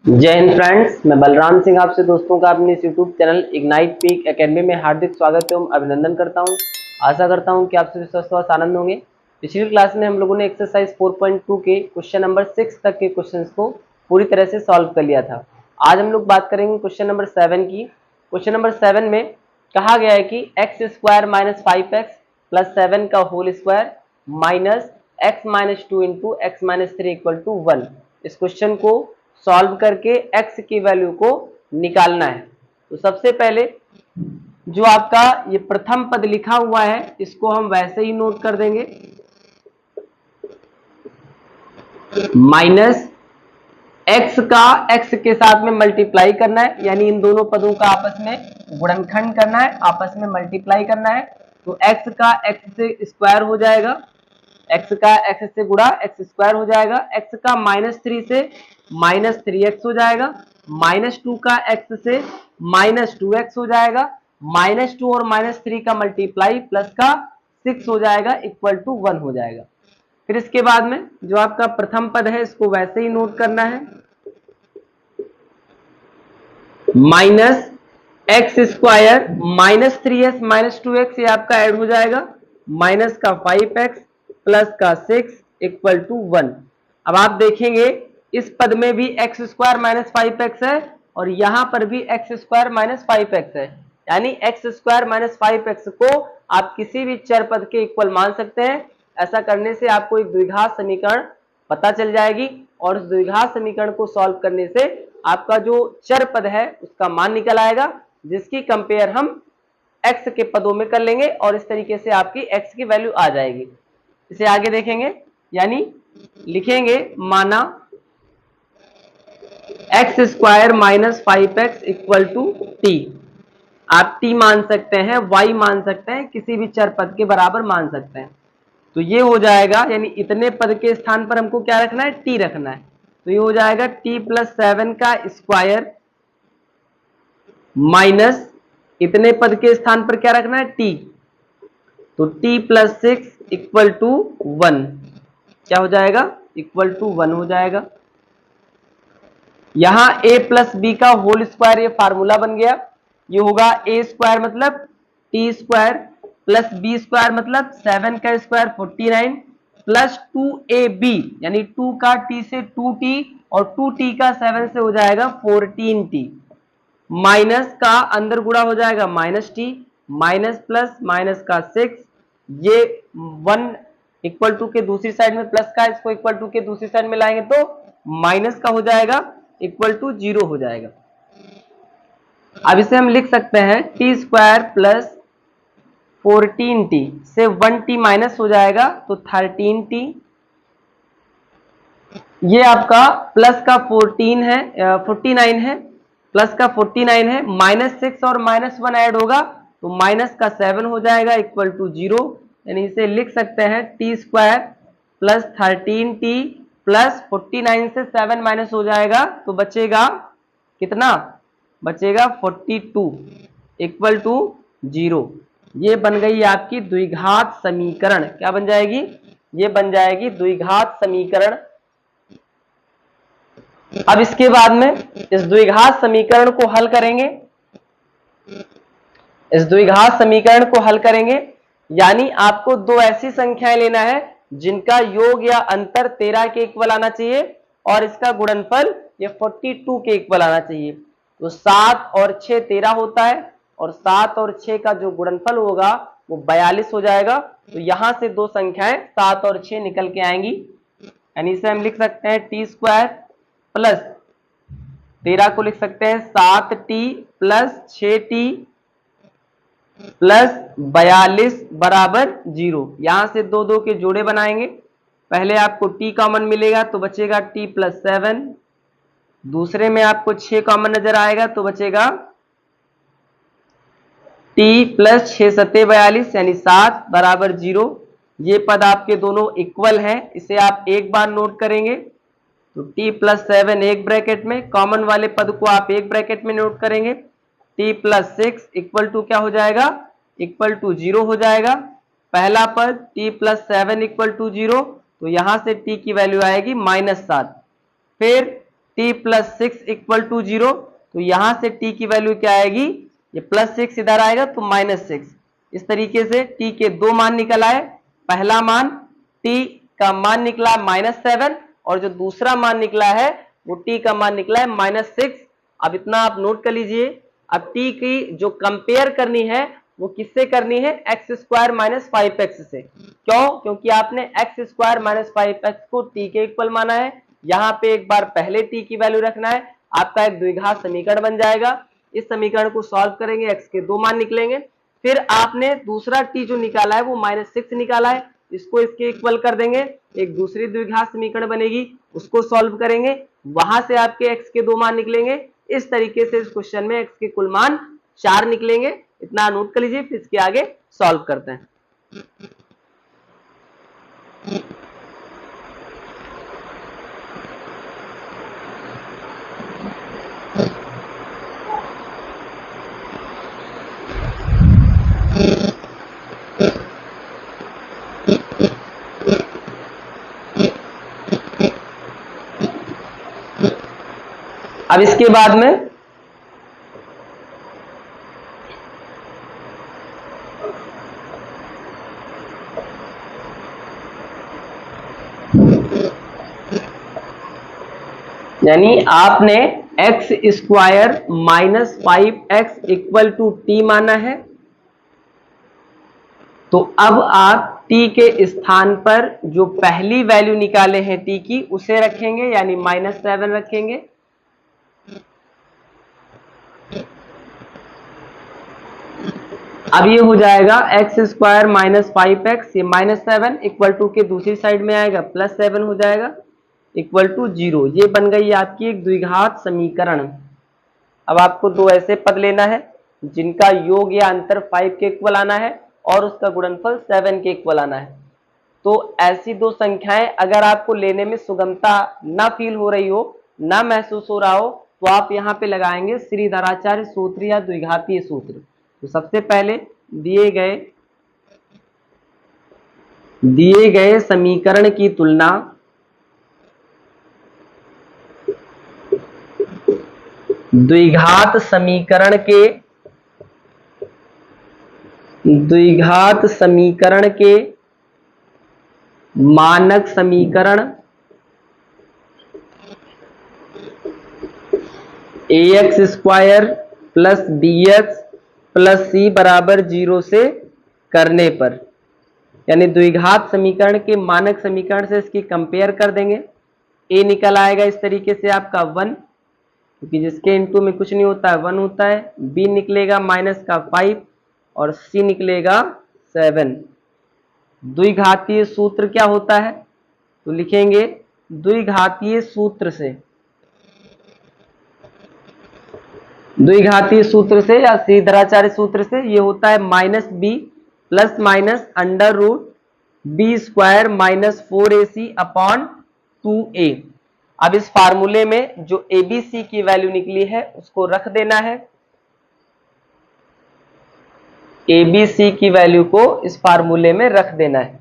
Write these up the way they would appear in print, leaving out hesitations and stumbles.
जय हिंद फ्रेंड्स, मैं बलराम सिंह आपसे दोस्तों का अपने इस YouTube channel ignite peak academy में हार्दिक स्वागत एवं अभिनंदन करता हूं। आशा करता हूं कि आप सभी स्वस्थ आनंद होंगे। पिछली क्लास में हम लोगों ने एक्सरसाइज 4.2 के क्वेश्चन नंबर 6 तक के क्वेश्चंस को पूरी तरह से सॉल्व कर लिया था। आज हम लोग बात करेंगे क्वेश्चन नंबर 7 की। क्वेश्चन नंबर 7 में कहा गया है कि x square minus 5x plus 7 का whole square minus x minus 2 into x minus 3 equal to 1। इस क्वेश्चन को सॉल्व करके x की वैल्यू को निकालना है। तो सबसे पहले जो आपका ये प्रथम पद लिखा हुआ है इसको हम वैसे ही नोट कर देंगे, माइनस x का x के साथ में मल्टीप्लाई करना है, यानी इन दोनों पदों का आपस में गुणनखंड करना है, आपस में मल्टीप्लाई करना है। तो x का x से स्क्वायर हो जाएगा, x का x से गुणा x स्क्वायर हो जाएगा, x का -3 से -3x हो जाएगा, -2 का x से -2x हो जाएगा, -2 और -3 का मल्टीप्लाई प्लस का 6 हो जाएगा इक्वल टू 1 हो जाएगा। फिर इसके बाद में जो आपका प्रथम पद है इसको वैसे ही नोट करना है, minus x square -3s -2x ये आपका ऐड हो जाएगा, माइनस का 5x प्लस का 6 इक्वल टू 1। अब आप देखेंगे इस पद में भी एक्स स्क्वायर माइनस 5x है और यहां पर भी एक्स स्क्वायर माइनस 5x है, यानी एक्स स्क्वायर माइनस 5x को आप किसी भी चर पद के इक्वल मान सकते हैं। ऐसा करने से आपको एक द्विघात समीकरण पता चल जाएगी और उस द्विघात समीकरण को सॉल्व करने से आपका जो चर पद है उसका मान निकल आएगा, जिसकी कंपेयर हम x के पदों में कर लेंगे और इस तरीके से आपकी x की वैल्यू आ जाएगी। इसे आगे देखेंगे, यानी लिखेंगे माना x square minus 5x equal to t. आप t मान सकते हैं, y मान सकते हैं, किसी भी चर पद के बराबर मान सकते हैं। तो ये हो जाएगा, यानी इतने पद के स्थान पर हमको क्या रखना है, t रखना है। तो ये हो जाएगा t प्लस 7 का स्क्वायर माइनस इतने पद के स्थान पर क्या रखना है, t। तो t प्लस 6 इक्वल टू 1 क्या हो जाएगा, इक्वल टू 1 हो जाएगा। यहां a प्लस बी का होल स्क्वायर ये फार्मूला बन गया, ये होगा a स्क्वायर मतलब t square plus b square मतलब 7 का स्क्वायर 49 प्लस 2ab यानी 2 का t से 2t और 2t का 7 से हो जाएगा 14t, माइनस का अंदर गुणा हो जाएगा minus t, minus plus minus का 6, ये 1 इक्वल टू के दूसरी साइड में प्लस का, इसको इक्वल टू के दूसरी साइड में लाएंगे तो माइनस का हो जाएगा इक्वल टू 0 हो जाएगा। अब इसे हम लिख सकते हैं टी स्क्वायर प्लस 14t से 1t माइनस हो जाएगा तो 13t, ये आपका प्लस का 49 है, प्लस का 49 है, -6 और -1 ऐड होगा तो माइनस का 7 हो जाएगा इक्वल टू 0, यानी इसे लिख सकते हैं T square plus 13t plus 49 से 7 माइनस हो जाएगा तो बचेगा कितना, बचेगा 42 इक्वल टू 0। ये बन गई आपकी द्विघात समीकरण। क्या बन जाएगी, ये बन जाएगी द्विघात समीकरण। अब इसके बाद में इस द्विघात समीकरण को हल करेंगे, इस द्विघात समीकरण को हल करेंगे, यानी आपको दो ऐसी संख्याएं लेना है जिनका योग या अंतर 13 के इक्वल आना चाहिए और इसका गुणनफल ये 42 के इक्वल आना चाहिए। तो 7 और 6 13 होता है और 7 और 6 का जो गुणनफल होगा वो 42 हो जाएगा। तो यहां से दो संख्याएं 7 और 6 निकल के आएंगी, यानी इसे हम लिख सकते हैं टी स्क्वायर प्लस 13 को लिख सकते हैं 7t प्लस 6t प्लस 42 बराबर 0। यहां से दो दो के जोड़े बनाएंगे, पहले आपको t कॉमन मिलेगा तो बचेगा t प्लस 7, दूसरे में आपको 6 कॉमन नजर आएगा तो बचेगा t प्लस 6 सत्ते 42 यानी 7 बराबर 0। ये पद आपके दोनों इक्वल हैं, इसे आप एक बार नोट करेंगे तो t प्लस 7 एक ब्रैकेट में, कॉमन वाले पद को आप एक ब्रैकेट में नोट करेंगे, t प्लस 6 इक्वल टू क्या हो जाएगा, इक्वल टू 0 हो जाएगा। पहला पद t प्लस 7 इक्वल टू 0, तो यहां से t की वैल्यू आएगी -7। फिर t प्लस 6 इक्वल टू 0, तो यहां से t की वैल्यू क्या आएगी, ये प्लस 6 इधर आएगा तो -6। इस तरीके से t के दो मान निकल आए। पहला मान t का मान निकला -7 और जो दूसरा मान निकला है वो t का मान निकला है -6। अब इतना आप नोट कर लीजिए। अब t की जो कंपेयर करनी है वो किससे करनी है, x² - 5x से। क्यों, क्योंकि आपने x² - 5x को t के इक्वल माना है। यहाँ पे एक बार पहले t की वैल्यू रखना है, आपका एक द्विघात समीकरण बन जाएगा। इस समीकरण को सॉल्व करेंगे, x के दो मान निकलेंगे। फिर आपने दूसरा t जो निकाला है वो -6 निकाला है, इसको इसके इक्वल कर देंगे, एक दूसरी द्विघात समीकरण बनेगी, उसको सॉल्व करेंगे, वहां से आपके x के दो मान निकलेंगे। इस तरीके से इस क्वेश्चन में x के कुल मान 4 निकलेंगे। इतना नोट कर लीजिए, फिर इसके आगे सॉल्व करते हैं। अब इसके बाद में यानी आपने x² - 5x equal to t माना है, तो अब आप t के स्थान पर जो पहली वैल्यू निकाले हैं t की उसे रखेंगे, यानी -7 रखेंगे। अब ये हो जाएगा x² - 5x, ये -7 इक्वल टू के दूसरी साइड में आएगा +7 हो जाएगा इक्वल टू 0। ये बन गई आपकी एक द्विघात समीकरण। अब आपको दो ऐसे पद लेना है जिनका योग या अंतर 5 के इक्वल आना है और उसका गुणनफल 7 के इक्वल आना है। तो ऐसी दो संख्याएं अगर आपको लेने में सुगमता ना फील हो रही हो, ना महसूस हो रहा हो, तो आप यहाँ पे लगाएंगे श्रीधराचार्य सूत्र या द्विघातीय सूत्र। तो सबसे पहले दिए गए समीकरण की तुलना द्विघात समीकरण के मानक समीकरण ax² + bx + c बराबर 0 से करने पर, यानी द्विघात समीकरण के मानक समीकरण से इसकी कंपेयर कर देंगे। a निकल आएगा इस तरीके से आपका 1, क्योंकि जिसके इनटू में कुछ नहीं होता है 1 होता है। b निकलेगा -5 और c निकलेगा 7। द्विघातीय सूत्र क्या होता है, तो लिखेंगे द्विघातीय सूत्र से या श्रीधराचार्य सूत्र से ये होता है -b + √b² - 4ac upon 2a। अब इस फार्मूले में जो abc की वैल्यू निकली है उसको रख देना है। abc की वैल्यू को इस फार्मूले में रख देना है,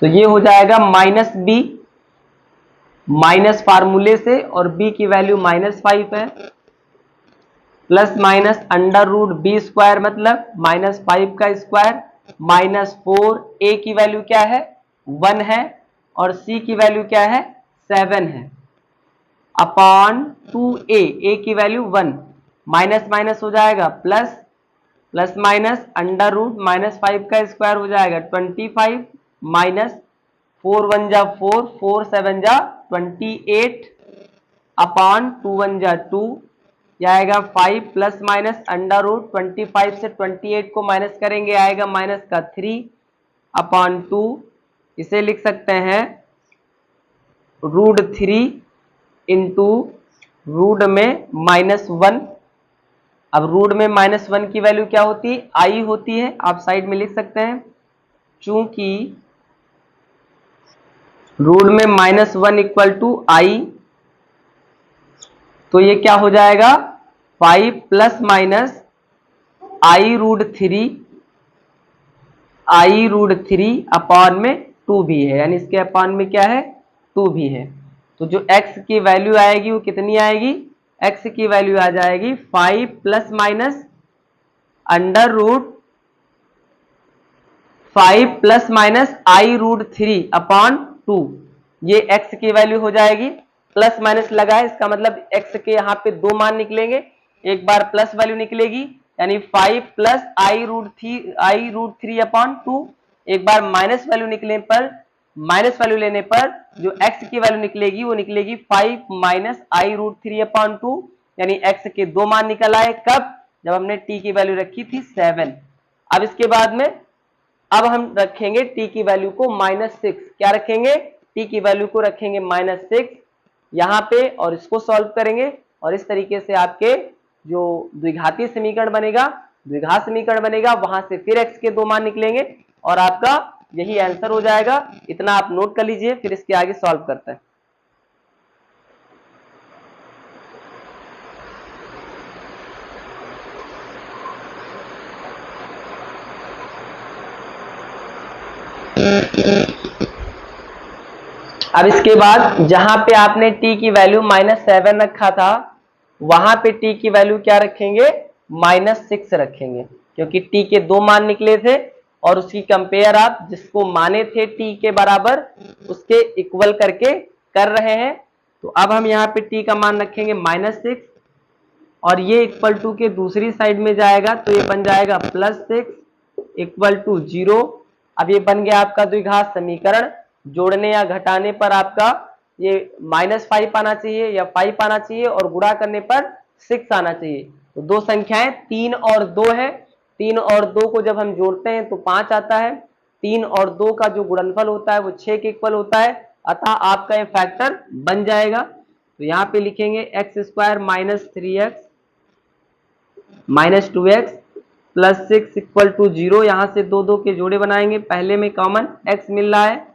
तो ये हो जाएगा -b माइनस फार्मूले से, और b की वैल्यू -5 है, ± √b² मतलब -5 का स्क्वायर -4, a की वैल्यू क्या है 1 है और c की वैल्यू क्या है 7 है, अपॉन 2a, a की वैल्यू 1, माइनस माइनस हो जाएगा plus, plus minus under root -5 का स्क्वायर हो जाएगा 25 माइनस 4 1 जा 4, 4 7 जा 28 अपॉन 2 1 जा 2, यह आएगा 5 प्लस माइनस अंडर रूट 25 से 28 को माइनस करेंगे आएगा माइनस का 3 अपॉन 2, इसे लिख सकते हैं √3 इंटू रूट में -1। अब रूट में -1 की वैल्यू क्या होती है आई होती है, आप साइड में लिख सकते हैं, चूंकि रूट में -1 इक्वल टू आई, तो ये क्या हो जाएगा 5 plus minus i root three upon में 2 भी है, यानी इसके अपॉन में क्या है 2 भी है। तो जो x की वैल्यू आएगी वो कितनी आएगी, x की वैल्यू आ जाएगी 5 plus minus under root 5 plus minus i root 3 upon 2। ये x की वैल्यू हो जाएगी। प्लस माइनस लगा है, इसका मतलब x के यहाँ पे दो मान निकलेंगे, एक बार प्लस वैल्यू निकलेगी यानी 5 प्लस आई रूट थ्री अपॉन 2, एक बार माइनस वैल्यू निकलने पर, माइनस वैल्यू लेने पर जो x की वैल्यू निकलेगी वो निकलेगी 5 minus i root three upon 2, यानी x के दो मान निकल आए। कब, जब हमने t की वैल्यू रखी थी 7। अब इसके बाद में अब हम रखेंगे t की वैल्यू को -6। क्या रखेंगे, t की वैल्यू को रखेंगे -6 यहां पे, और इसको सॉल्व करेंगे और इस तरीके से आपके जो द्विघातीय समीकरण बनेगा, द्विघात समीकरण बनेगा, वहां से फिर x के दो मान निकलेंगे और आपका यही आंसर हो जाएगा। इतना आप नोट कर लीजिए, फिर इसके आगे सॉल्व करते हैं। अब इसके बाद जहां पे आपने t की वैल्यू -7 रखा था, वहां पे t की वैल्यू क्या रखेंगे, -6 रखेंगे, क्योंकि t के दो मान निकले थे और उसकी कंपेयर आप जिसको माने थे t के बराबर उसके इक्वल करके कर रहे हैं। तो अब हम यहाँ पे t का मान रखेंगे -6 और ये इक्वल टू के दूसरी साइड में जाएगा तो ये बन जाएगा +6 इक्वल टू 0। अब ये बन गया आपका द्विघात समीकरण। जोड़ने या घटाने पर आपका ये -5 आना चाहिए या 5 आना चाहिए और गुणा करने पर 6 आना चाहिए। तो दो संख्याएं 3 और 2 है, 3 और 2 को जब हम जोड़ते हैं तो 5 आता है। 3 और 2 का जो गुणनफल होता है वो 6 के इक्वल होता है, अतः आपका ये फैक्टर बन जाएगा। तो यहाँ पे लिखेंगे x² -3x -2x plus 6 equal to 0। यहां से दो दो के जोड़े बनाएंगे, पहले में कॉमन x मिल रहा है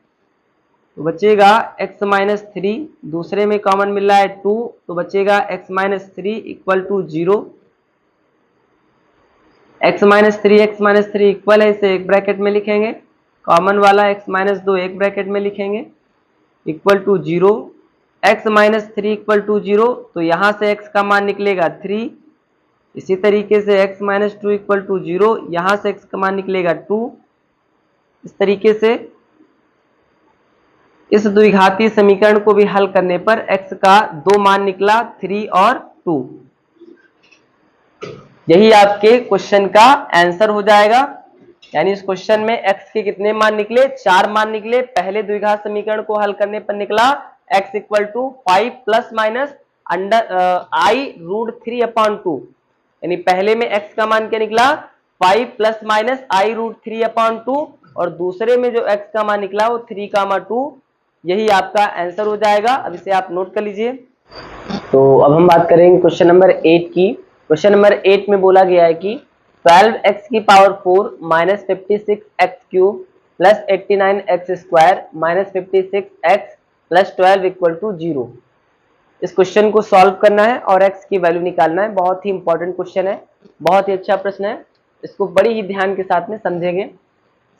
तो बचेगा x -3, दूसरे में कॉमन मिल रहा है 2 तो बचेगा x -3 equal to 0। x -3 equal है, इसे एक ब्रैकेट में लिखेंगे, कॉमन वाला x -2 एक ब्रैकेट में लिखेंगे, equal to 0। x -3 equal to 0 तो यहां से x का मान निकलेगा 3। इसी तरीके से x -2 इक्वल टू 0, यहां से x का मान निकलेगा 2। इस तरीके से इस द्विघातीय समीकरण को भी हल करने पर x का दो मान निकला 3 और 2। यही आपके क्वेश्चन का आंसर हो जाएगा। यानी इस क्वेश्चन में x के कितने मान निकले, 4 मान निकले। पहले द्विघात समीकरण को हल करने पर निकला x equal to 5 plus minus under आई रूट 3 अपॉन 2, यानी पहले में x का मान क्या निकला 5 plus minus i root 3 upon 2 और दूसरे में जो x का मान निकला वो 3,2। यही आपका आंसर हो जाएगा। अब इसे आप नोट कर लीजिए। तो अब हम बात करेंगे क्वेश्चन नंबर 8 की। क्वेश्चन नंबर 8 में बोला गया है कि 12x की power 4 minus 56x cube plus 89x square minus 56x plus 12 equal to 0। इस क्वेश्चन को सॉल्व करना है और x की वैल्यू निकालना है। बहुत ही इंपॉर्टेंट क्वेश्चन है, बहुत ही अच्छा प्रश्न है, इसको बड़ी ही ध्यान के साथ में समझेंगे।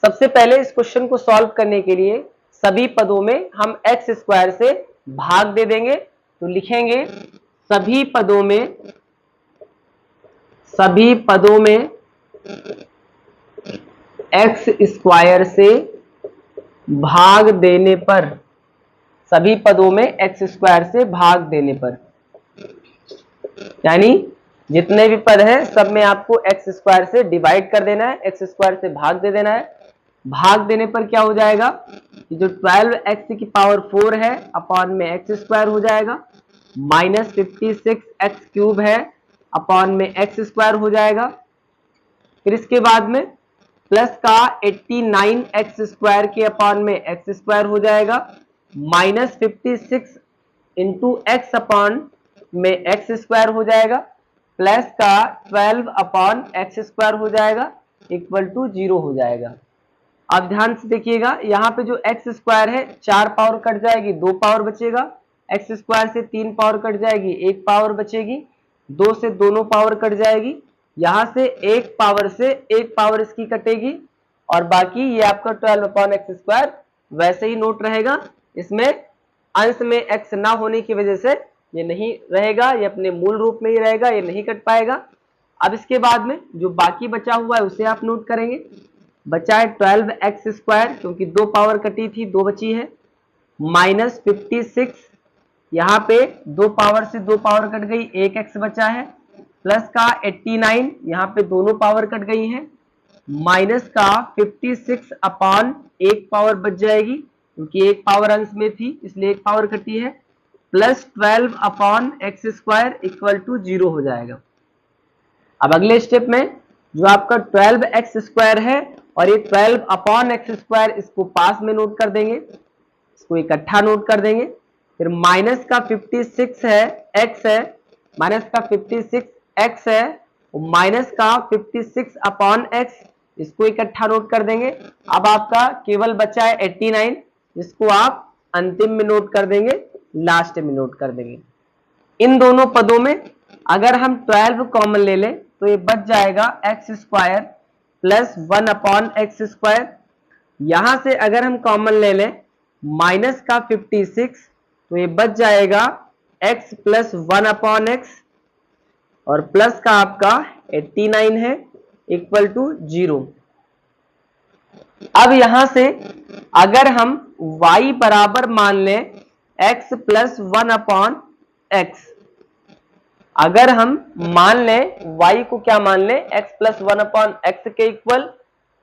सबसे पहले इस क्वेश्चन को सॉल्व करने के लिए सभी पदों में हम x स्क्वायर से भाग दे देंगे। तो लिखेंगे सभी पदों में x स्क्वायर से भाग देने पर, सभी पदों में x स्क्वायर से भाग देने पर, यानी जितने भी पद हैं सब में आपको x स्क्वायर से डिवाइड कर देना है, x स्क्वायर से भाग दे देना है। भाग देने पर क्या हो जाएगा कि जो 12x की पावर 4 है अपॉन में x स्क्वायर हो जाएगा, माइनस 56x क्यूब है अपॉन में x स्क्वायर हो जाएगा। फिर इसके बाद में प्लस का 89x स्क्वायर के अपॉन में x स्क्वायर हो जाएगा, माइनस 56 इंटू एक्स अपॉन में एक्स स्क्वायर हो जाएगा, प्लस का 12 अपॉन एक्स स्क्वायर हो जाएगा इक्वल टू 0 हो जाएगा। अब ध्यान से देखिएगा, यहाँ पे जो एक्स स्क्वायर है 4 पावर कट जाएगी, 2 पावर बचेगा, एक्स स्क्वायर से 3 पावर कट जाएगी, 1 पावर बचेगी, 2 से दोनों पावर कट जाएगी, यहाँ से 1 पावर से 1 पावर इसकी कटेगी और बाकी ये आपका 12 अपॉन एक्स स्क्वायर वैसे ही नोट रहेगा। इसमें अंश में x ना होने की वजह से ये नहीं रहेगा, ये अपने मूल रूप में ही रहेगा, ये नहीं कट पाएगा। अब इसके बाद में जो बाकी बचा हुआ है उसे आप नोट करेंगे। बचा है 12x², क्योंकि 2 पावर कटी थी, 2 बची है, माइनस 56, यहाँ पे 2 पावर से 2 पावर कट गई, 1x बचा है, प्लस का 89, यहाँ पे दोनों पावर कट गई हैं, माइनस का 56 अपॉन 1 पावर बच जाएगी, क्योंकि 1 पावर अंश में थी इसलिए 1 पावर कटी है, plus 12 upon x² equal to 0 हो जाएगा। अब अगले स्टेप में जो आपका 12x² है और ये 12 अपॉन x², इसको पास में नोट कर देंगे, इसको इकट्ठा नोट कर देंगे। फिर माइनस का 56 है, x है, माइनस का 56 x है, माइनस का 56 अपॉन x, इसको इकट्ठा नोट कर देंगे। अब आपका केवल बचा है 89, जिसको आप अंतिम में नोट कर देंगे, लास्ट में नोट कर देंगे। इन दोनों पदों में अगर हम 12 कॉमन ले लें तो ये बच जाएगा x² प्लस 1 अपॉन x²। यहां से अगर हम कॉमन ले लें माइनस का 56 तो ये बच जाएगा x प्लस 1 अपॉन x, और प्लस का आपका 89 है इक्वल टू 0। अब यहां से अगर हम y बराबर मान लें x प्लस 1 अपॉन x, अगर हम मान लें y को क्या मान लें, x प्लस 1 अपॉन x के इक्वल,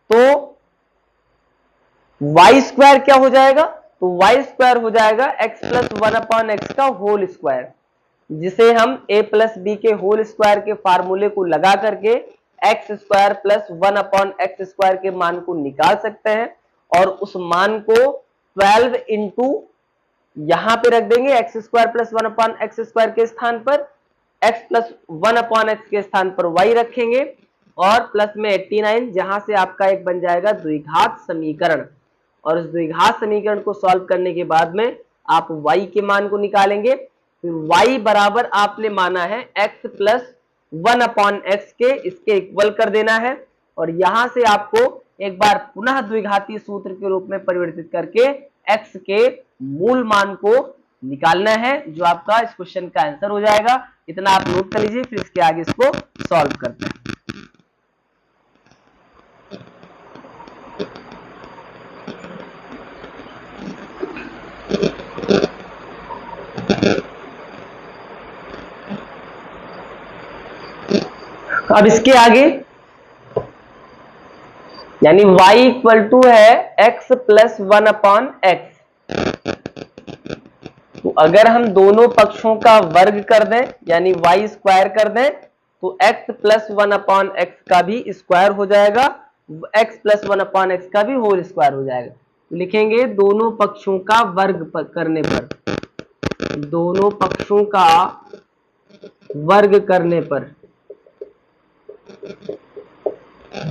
तो y² क्या हो जाएगा, तो y² हो जाएगा x प्लस 1 अपॉन x का होल स्क्वायर, जिसे हम a प्लस बी के होल स्क्वायर के फार्मूले को लगा करके x² प्लस 1 अपॉन x² के मान को निकाल सकते हैं, और उस मान को 12 इंटू यहां पे रख देंगे, x² प्लस 1 अपॉन x² के स्थान पर x प्लस 1 अपॉन x के स्थान पर y रखेंगे, और प्लस में 89, जहां से आपका एक बन जाएगा द्विघात समीकरण, और उस द्विघात समीकरण को सॉल्व करने के बाद में आप y के मान को निकालेंगे। y बराबर आपने माना है x प्लस 1 अपॉन x के, इसके इक्वल कर देना है, और यहां से आपको एक बार पुनः द्विघाती सूत्र के रूप में परिवर्तित करके x के मूल मान को निकालना है, जो आपका इस क्वेश्चन का आंसर हो जाएगा। इतना आप नोट कर लीजिए, फिर इसके आगे इसको सॉल्व करते हैं। अब इसके आगे यानी y इक्वल टू है x प्लस 1 अपॉन x, तो अगर हम दोनों पक्षों का वर्ग कर दें यानी y² कर दें तो x प्लस 1 अपॉन x का भी स्क्वायर हो जाएगा, x प्लस 1 अपॉन x का भी होल स्क्वायर हो जाएगा। तो लिखेंगे दोनों पक्षों का वर्ग करने पर, दोनों पक्षों का वर्ग करने पर,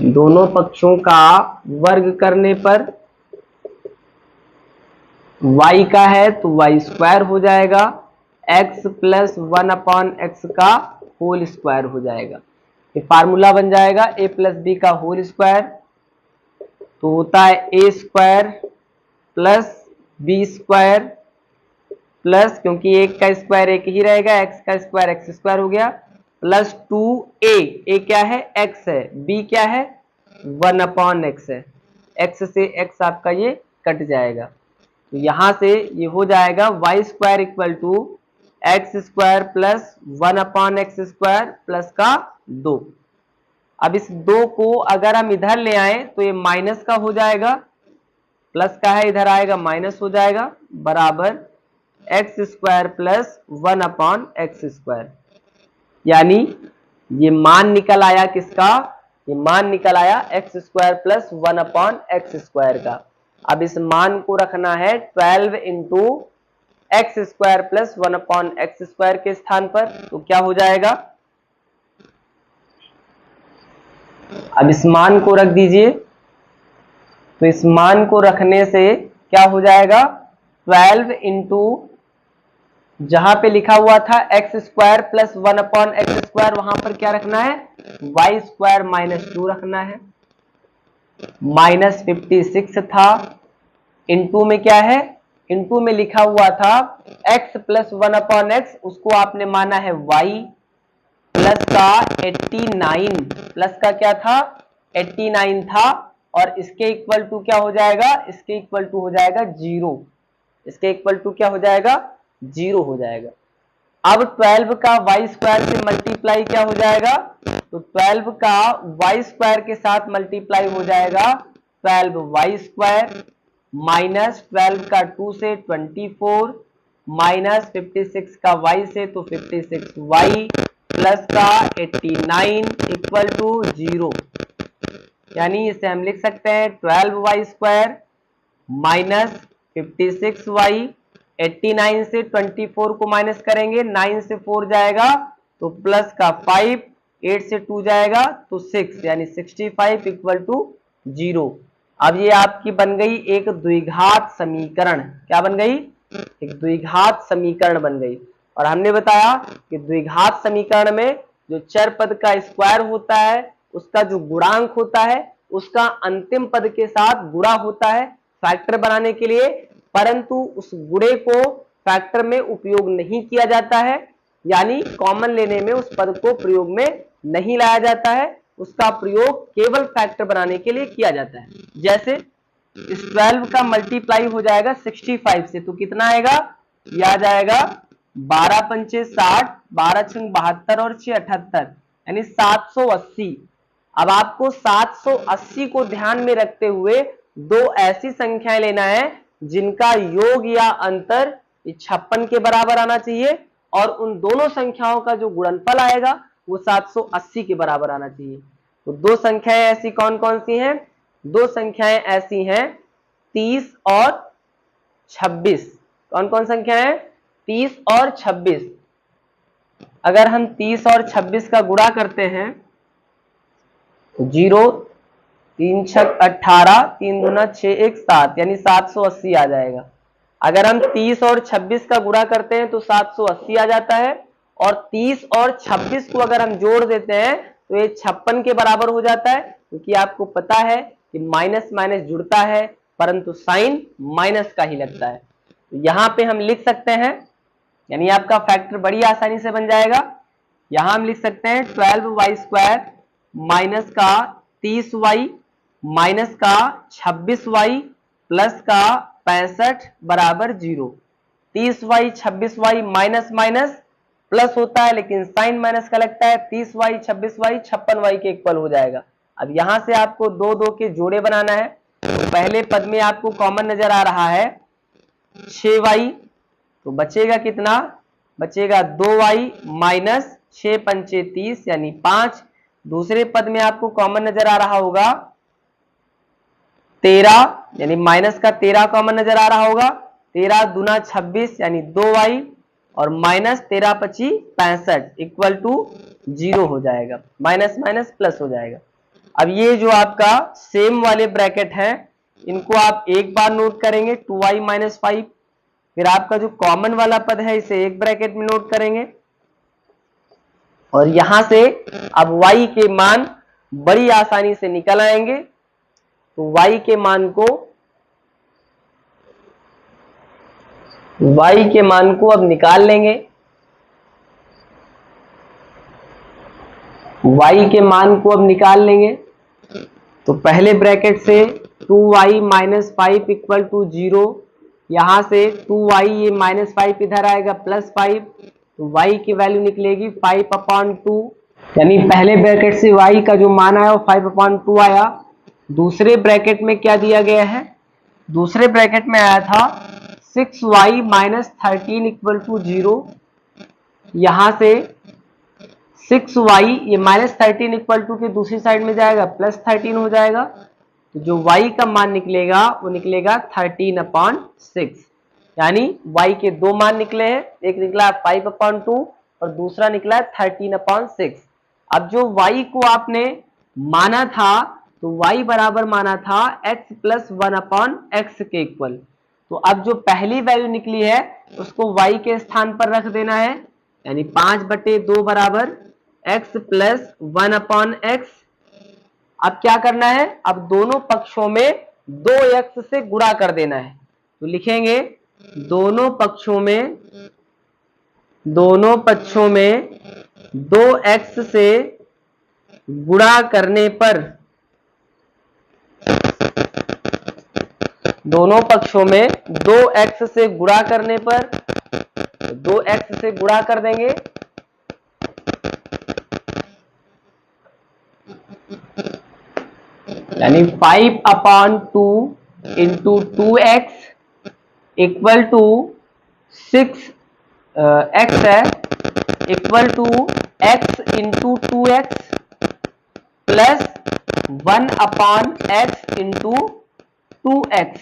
दोनों पक्षों का वर्ग करने पर y का है तो y² हो जाएगा, x प्लस 1 अपॉन x का होल स्क्वायर हो जाएगा। ये फार्मूला बन जाएगा a प्लस बी का होल स्क्वायर, तो होता है a² प्लस b² प्लस, क्योंकि एक का स्क्वायर एक ही रहेगा, x का स्क्वायर x² हो गया, प्लस 2a, a क्या है x है, b क्या है 1 अपॉन x है, x से x आपका ये कट जाएगा, तो यहां से ये हो जाएगा y² equal to x² plus 1 upon x² plus का 2। अब इस 2 को अगर हम इधर ले आए तो ये माइनस का हो जाएगा, प्लस का है इधर आएगा माइनस हो जाएगा, बराबर x² प्लस 1 अपॉन x², यानी ये मान निकल आया किसका, ये मान निकल आया x² प्लस 1 अपॉन x² का। अब इस मान को रखना है 12 into x² plus 1 upon x² के स्थान पर, तो क्या हो जाएगा, अब इस मान को रख दीजिए, तो इस मान को रखने से क्या हो जाएगा 12 इंटू जहां पे लिखा हुआ था x² प्लस 1 अपॉन x², वहां पर क्या रखना है y² माइनस 2 रखना है, माइनस 56 था, इंटू में क्या है इनटू में लिखा हुआ था x प्लस 1/x, उसको आपने माना है y प्लस का 89, प्लस का क्या था 89 था, और इसके इक्वल टू क्या हो जाएगा, इसके इक्वल टू हो जाएगा 0, इसके इक्वल टू क्या हो जाएगा 0 हो जाएगा। अब 12 का वाई स्क्वायर से मल्टीप्लाई क्या हो जाएगा, तो 12 का वाई स्क्वायर के साथ मल्टीप्लाई हो जाएगा 12 वाई स्क्वायर माइनस 12 का 2 से 24 माइनस 56 का वाई से तो 56 वाई प्लस का 89 इक्वल टू 0। यानी इसे हम लिख सकते हैं 12 वाई स्क्वायर माइनस 56 वाई, 89 से 24 को माइनस करेंगे, 9 से 4 जाएगा तो प्लस का 5, 8 से 2 जाएगा तो 6, यानी 65 इक्वल टू 0। अब ये आपकी बन गई एक द्विघात समीकरण। क्या बन गई, एक द्विघात समीकरण बन गई। और हमने बताया कि द्विघात समीकरण में जो चर पद का स्क्वायर होता है उसका जो गुणांक होता है उसका अंतिम पद के साथ गुणा होता है फैक्टर बनाने के लिए, परंतु उस गुणे को फैक्टर में उपयोग नहीं किया जाता है, यानी कॉमन लेने में उस पद को प्रयोग में नहीं लाया जाता है, उसका प्रयोग केवल फैक्टर बनाने के लिए किया जाता है। जैसे इस 12 का मल्टीप्लाई हो जाएगा 65 से तो कितना आएगा, यह आ जाएगा 12 पंचे 60, 12 छंग 72 और 6 78, यानी 780। अब आपको 780 को ध्यान में रखते हुए दो ऐसी संख्याएं लेना है जिनका योग या अंतर 56 के बराबर आना चाहिए, और उन दोनों संख्याओं का जो गुणनफल आएगा वो 780 के बराबर आना चाहिए। तो दो संख्याएं ऐसी कौन कौन सी हैं, दो संख्याएं ऐसी हैं 30 और 26। कौन कौन संख्या है, 30 और 26। अगर हम 30 और 26 का गुणा करते हैं तो 0, 3 छक 18, 3 दूना 6 1 7, यानी 780 आ जाएगा। अगर हम 30 और 26 का गुणा करते हैं तो 780 आ जाता है, और 30 और 26 को अगर हम जोड़ देते हैं तो ये 56 के बराबर हो जाता है, क्योंकि आपको पता है कि माइनस माइनस जुड़ता है परंतु साइन माइनस का ही लगता है। तो यहां पे हम लिख सकते हैं, यानी आपका फैक्टर बड़ी आसानी से बन जाएगा। यहां हम लिख सकते हैं 12 वाई स्क्वायर माइनस का 30 वाई माइनस का 26 वाई प्लस का 65 बराबर 0। 30 y 26 y minus minus plus होता है लेकिन साइन माइनस का लगता है, 30 वाई 26 वाई 56 वाई के इक्वल हो जाएगा। अब यहां से आपको दो दो के जोड़े बनाना है, तो पहले पद में आपको कॉमन नजर आ रहा है 6 वाई, तो बचेगा कितना, बचेगा 2 वाई माइनस 6 पंचे 30 यानी 5। दूसरे पद में आपको कॉमन नजर आ रहा होगा 13, यानी माइनस का 13 कॉमन नजर आ रहा होगा, 13 दूना 26 यानी 2 वाई, और माइनस 13 पची 65 इक्वल टू 0 हो जाएगा, माइनस माइनस प्लस हो जाएगा। अब ये जो आपका सेम वाले ब्रैकेट है इनको आप एक बार नोट करेंगे 2y माइनस 5, फिर आपका जो कॉमन वाला पद है इसे एक ब्रैकेट में नोट करेंगे, और यहां से अब y के मान बड़ी आसानी से निकल आएंगे। तो y के मान को अब निकाल लेंगे। y के मान को अब निकाल लेंगे, तो पहले ब्रैकेट से 2y माइनस 5 इक्वल टू 0, यहां से 2y ये माइनस 5 इधर आएगा प्लस 5, तो y की वैल्यू निकलेगी 5/2, यानी पहले ब्रैकेट से y का जो मान आया वो 5/2 आया। दूसरे ब्रैकेट में क्या दिया गया है, दूसरे ब्रैकेट में आया था 6y माइनस 13 इक्वल टू 0, यहां से 6y ये माइनस 13 इक्वल टू के दूसरी साइड में जाएगा प्लस 13 हो जाएगा, तो जो y का मान निकलेगा वो निकलेगा 13/6, यानी y के दो मान निकले हैं, एक निकला 5/2 और दूसरा निकला 13/6। अब जो y को आपने माना था तो y बराबर माना था x प्लस 1/x के इक्वल, तो अब जो पहली वैल्यू निकली है उसको y के स्थान पर रख देना है, यानी 5/2 बराबर x प्लस 1/x। अब क्या करना है, अब दोनों पक्षों में 2x से गुणा कर देना है, तो लिखेंगे दोनों पक्षों में 2x से गुणा करने पर, दोनों पक्षों में 2x से गुणा करने पर, 2x से गुणा कर देंगे, यानी 5/2 into 2x equal to 6x है, equal to x into 2x plus 1/x into 2x।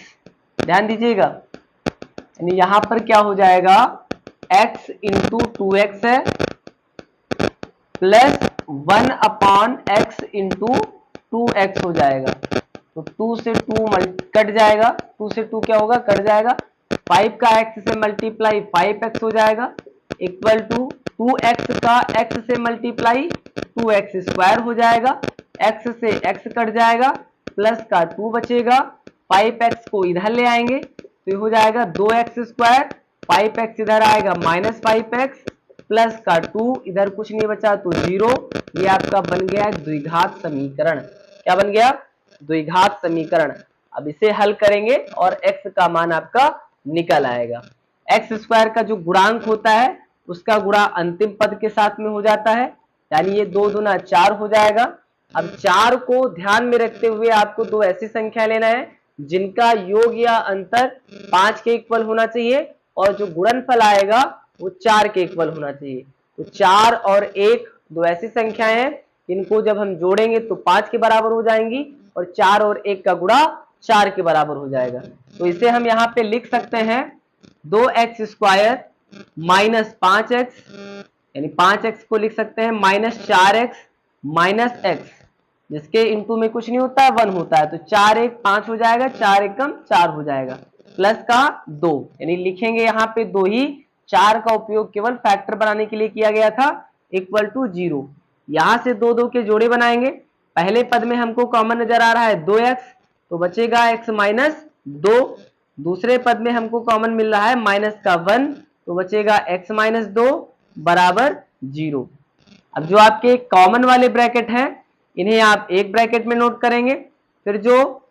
ध्यान दीजिएगा, यानी यहां पर क्या हो जाएगा, x इंटू 2x है प्लस 1/x इंटू 2x हो जाएगा। तो 2 से 2 कट जाएगा, 2 से 2 क्या होगा, कट जाएगा। 5 का x से मल्टीप्लाई 5x हो जाएगा, इक्वल टू 2x का x से मल्टीप्लाई 2x स्क्वायर हो जाएगा, x से x कट जाएगा, प्लस का 2 बचेगा, 5x को इधर ले आएंगे तो हो जाएगा 2x स्क्वायर, 5x इधर आएगा माइनस 5x, प्लस का 2 इधर कुछ नहीं बचा तो 0। ये आपका बन गया द्विघात समीकरण। क्या बन गया, द्विघात समीकरण। अब इसे हल करेंगे और x का मान आपका निकल आएगा। x स्क्वायर का जो गुणांक होता है उसका गुणा अंतिम पद के साथ में हो जाता है, यानी ये 2 दूना 4 हो जाएगा। अब 4 को ध्यान में रखते हुए आपको दो ऐसी संख्या लेना है जिनका योग या अंतर 5 के इक्वल होना चाहिए और जो गुणनफल आएगा वो 4 के इक्वल होना चाहिए। तो 4 और 1 दो ऐसी संख्याएं हैं इनको जब हम जोड़ेंगे तो 5 के बराबर हो जाएंगी और 4 और 1 का गुणा 4 के बराबर हो जाएगा। तो इसे हम यहाँ पे लिख सकते हैं 2x स्क्वायर माइनस 5x, यानी 5x को लिख सकते हैं माइनस 4x माइनस x, जिसके इंटू में कुछ नहीं होता है 1 होता है, तो 4 1 5 हो जाएगा, 4 एकम 4 हो जाएगा, प्लस का 2, यानी लिखेंगे यहाँ पे 2 ही, 4 का उपयोग केवल फैक्टर बनाने के लिए किया गया था, इक्वल टू 0। यहां से 2 2 के जोड़े बनाएंगे। पहले पद में हमको कॉमन नजर आ रहा है 2x, तो बचेगा x माइनस 2। दूसरे पद में हमको कॉमन मिल रहा है माइनस का 1, तो बचेगा x माइनस 2 बराबर 0। अब जो आपके कॉमन वाले ब्रैकेट हैं इन्हें आप एक ब्रैकेट में नोट करेंगे, फिर जो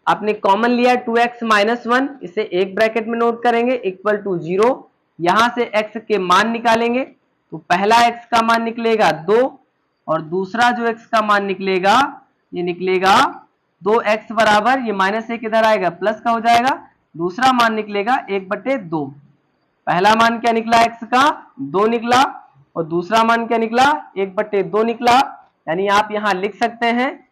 आपने कॉमन लिया 2x माइनस 1 इसे एक ब्रैकेट में नोट करेंगे, इक्वल टू 0। यहां से x के मान निकालेंगे तो पहला x का मान निकलेगा 2 और दूसरा जो x का मान निकलेगा ये निकलेगा 2x बराबर, ये माइनस 1 इधर आएगा प्लस का हो जाएगा, दूसरा मान निकलेगा 1/2। पहला मान क्या निकला x का 2 निकला और दूसरा मान क्या निकला 1/2 निकला। यानी आप यहां लिख सकते हैं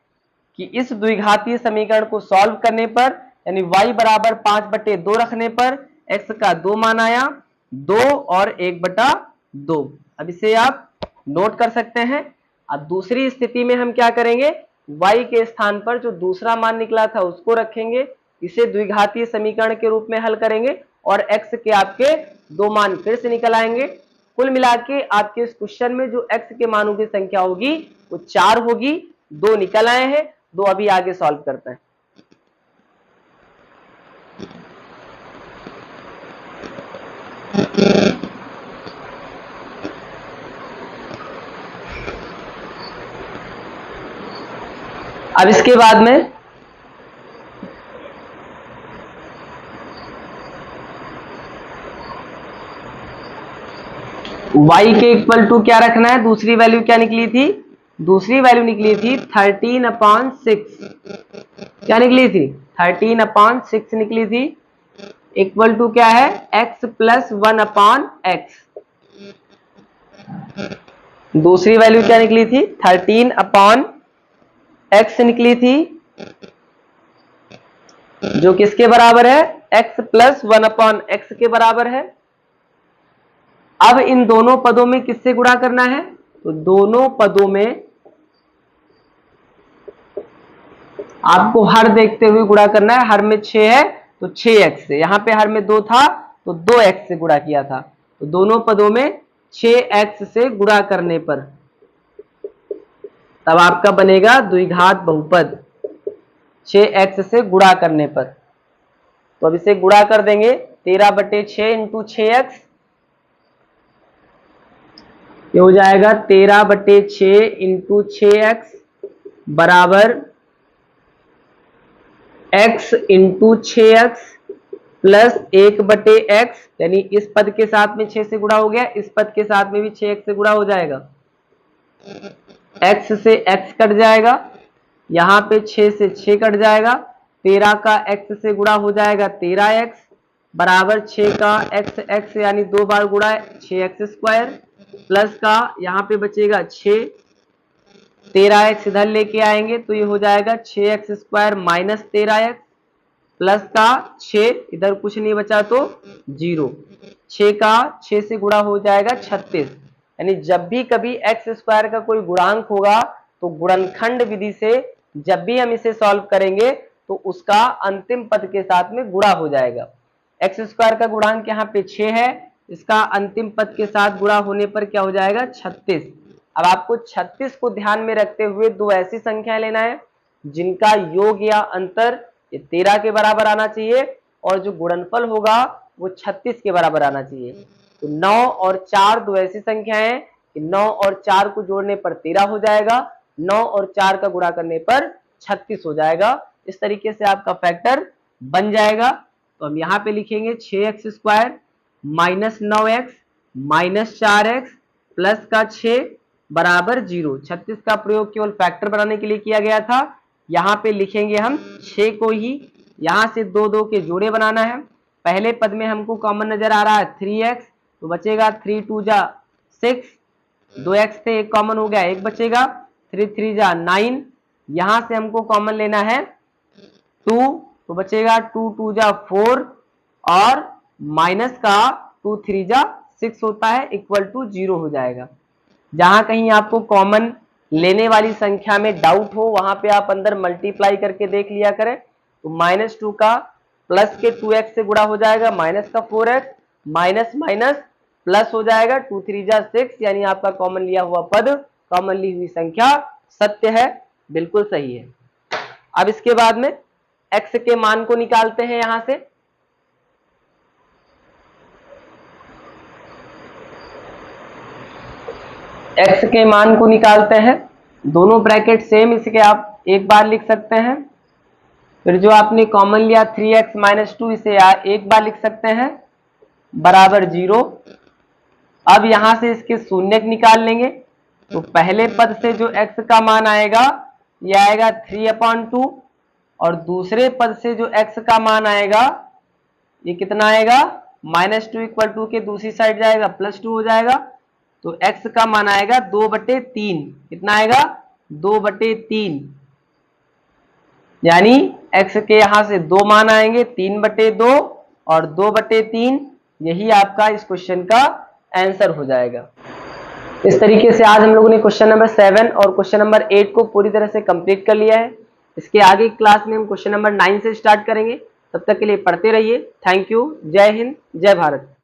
कि इस द्विघातीय समीकरण को सॉल्व करने पर, यानी y बराबर 5/2 रखने पर x का 2 मान आया, 2 और 1/2। अब इसे आप नोट कर सकते हैं। अब दूसरी स्थिति में हम क्या करेंगे, y के स्थान पर जो दूसरा मान निकला था उसको रखेंगे, इसे द्विघातीय समीकरण के रूप में हल करेंगे और x के आपके 2 मान फिर से निकल आएंगे। कुल मिला के आपके इस क्वेश्चन में जो x के मानों की संख्या होगी वो 4 होगी। 2 निकल आए हैं, 2 अभी आगे सॉल्व करते हैं। अब इसके बाद में y के इक्वल टू क्या रखना है, दूसरी वैल्यू क्या निकली थी, दूसरी वैल्यू निकली थी 13/6। क्या निकली थी 13/6 निकली थी, इक्वल टू क्या है x प्लस 1/x। दूसरी वैल्यू क्या निकली थी 13/x निकली थी, जो किसके बराबर है x प्लस 1/x के बराबर है। अब इन दोनों पदों में किससे गुणा करना है, तो दोनों पदों में आपको हर देखते हुए गुणा करना है। हर में 6 है तो 6x से, यहां पे हर में 2 था तो 2x से गुणा किया था, तो दोनों पदों में 6x से गुणा करने पर तब आपका बनेगा द्विघात बहुपद, 6x से गुणा करने पर। तो अब इसे गुणा कर देंगे 13/6 इंटू 6x, ये हो जाएगा 13/6 इंटू 6x बराबर x into 6x plus 1/x, यानी इस पद के साथ में 6 से गुणा हो गया, इस पद के साथ में भी 6x से गुणा हो जाएगा, x से x कट जाएगा, यहाँ पे 6 से 6 कट जाएगा, 13 का x से गुणा हो जाएगा 13x बराबर 6 का x यानी 2 बार गुणा 6x² प्लस का यहाँ पे बचेगा 6, 13x इधर लेके आएंगे तो ये हो जाएगा 6x² माइनस 13x प्लस का 6, इधर कुछ नहीं बचा तो 0, 6 का 6 से गुणा हो जाएगा 36, यानी जब भी कभी x² का कोई गुणांक होगा तो गुणनखंड विधि से जब भी हम इसे सॉल्व करेंगे तो उसका अंतिम पद के साथ में गुणा हो जाएगा। x² का गुणांक यहाँ पे 6 है, इसका अंतिम पद के साथ गुणा होने पर क्या हो जाएगा 36। अब आपको 36 को ध्यान में रखते हुए दो ऐसी संख्याएं लेना है जिनका योग या अंतर ये 13 के बराबर आना चाहिए और जो गुणनफल होगा वो 36 के बराबर आना चाहिए। तो 9 और 4 दो ऐसी संख्याएं हैं कि 9 और 4 को जोड़ने पर 13 हो जाएगा, 9 और 4 का गुणा करने पर 36 हो जाएगा। इस तरीके से आपका फैक्टर बन जाएगा। तो हम यहाँ पे लिखेंगे 6x² minus 9x minus 4x plus का 6 बराबर 0। 36 का प्रयोग केवल फैक्टर बनाने के लिए किया गया था। यहाँ पे लिखेंगे हम 6 को ही, यहाँ से 2 2 के जोड़े बनाना है। पहले पद में हमको कॉमन नजर आ रहा है 3x, तो बचेगा 3 2 जा 6, 2x से एक कॉमन हो गया, एक बचेगा, 3 3 जा 9, यहाँ से हमको कॉमन लेना है 2, तो बचेगा 2 2 जा 4 और माइनस का 2 3 जा 6 होता है इक्वल टू 0 हो जाएगा। जहां कहीं आपको कॉमन लेने वाली संख्या में डाउट हो वहां पे आप अंदर मल्टीप्लाई करके देख लिया करें। तो -2 का प्लस के 2x से गुणा हो जाएगा, माइनस का 4x माइनस माइनस प्लस हो जाएगा 2 3 जा 6, यानी आपका कॉमन लिया हुआ पद, कॉमन ली हुई संख्या सत्य है, बिल्कुल सही है। अब इसके बाद में x के मान को निकालते हैं। यहां से x के मान को निकालते हैं, दोनों ब्रैकेट सेम, इसके आप एक बार लिख सकते हैं। फिर जो आपने कॉमन लिया 3x माइनस 2, इसे एक बार लिख सकते हैं बराबर 0। अब यहां से इसके शून्य निकाल लेंगे, तो पहले पद से जो x का मान आएगा यह आएगा 3/2 और दूसरे पद से जो x का मान आएगा ये कितना आएगा, -2 = 2 के दूसरी साइड जाएगा +2 हो जाएगा, तो x का मान आएगा 2/3। कितना आएगा, 2/3, यानी x के यहां से 2 मान आएंगे, 3/2 और 2/3। यही आपका इस क्वेश्चन का आंसर हो जाएगा। इस तरीके से आज हम लोगों ने क्वेश्चन नंबर 7 और क्वेश्चन नंबर 8 को पूरी तरह से कंप्लीट कर लिया है। इसके आगे क्लास में हम क्वेश्चन नंबर 9 से स्टार्ट करेंगे। तब तक के लिए पढ़ते रहिए। Thank you. जय हिंद, जय भारत।